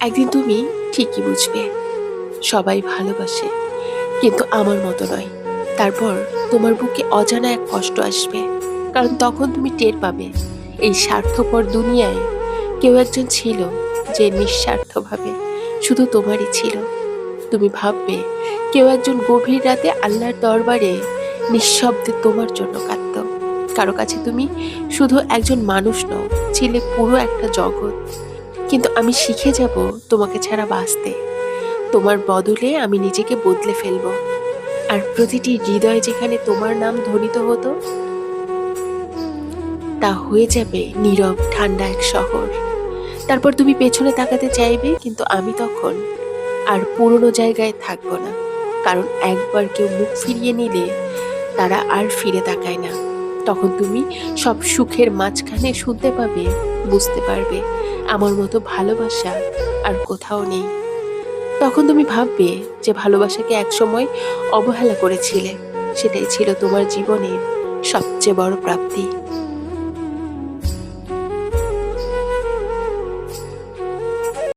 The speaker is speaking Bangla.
একদিন তুমি ঠিকই বুঝবে সবাই ভালোবাসে, কিন্তু আমার মতো নয়। তারপর তোমার বুকে অজানা এক কষ্ট আসবে, কারণ তখন তুমি টের পাবে এই স্বার্থপর দুনিয়ায় কেউ একজন ছিল যে নিঃস্বার্থভাবে শুধু তোমারই ছিল। তুমি ভাববে কেউ একজন গভীর রাতে আল্লাহর দরবারে নিঃশব্দে তোমার জন্য কাঁদত। কারো কাছে তুমি শুধু একজন মানুষ নও, ছিলে পুরো একটা জগৎ। কিন্তু আমি শিখে যাব তোমাকে ছাড়া বাঁচতে। তোমার বদলে আমি নিজেকে বদলে ফেলবো। আর প্রতিটি হৃদয় যেখানে তোমার নাম ধ্বনিত হতো, তা হয়ে যাবে নীরব ঠান্ডা এক শহর। তারপর তুমি পেছনে তাকাতে চাইবে, কিন্তু আমি তখন আর পুরনো জায়গায় থাকবো না। কারণ একবার কেউ মুখ ফিরিয়ে নিলে তারা আর ফিরে তাকায় না। তখন তুমি সব সুখের মাঝখানে শুনতে পাবে, বুঝতে পারবে আমার মতো ভালোবাসা আর কোথাও নেই। তখন তুমি ভাববে যে ভালোবাসাকে একসময় অবহেলা করেছিলে, সেটাই ছিল তোমার জীবনের সবচেয়ে বড় প্রাপ্তি।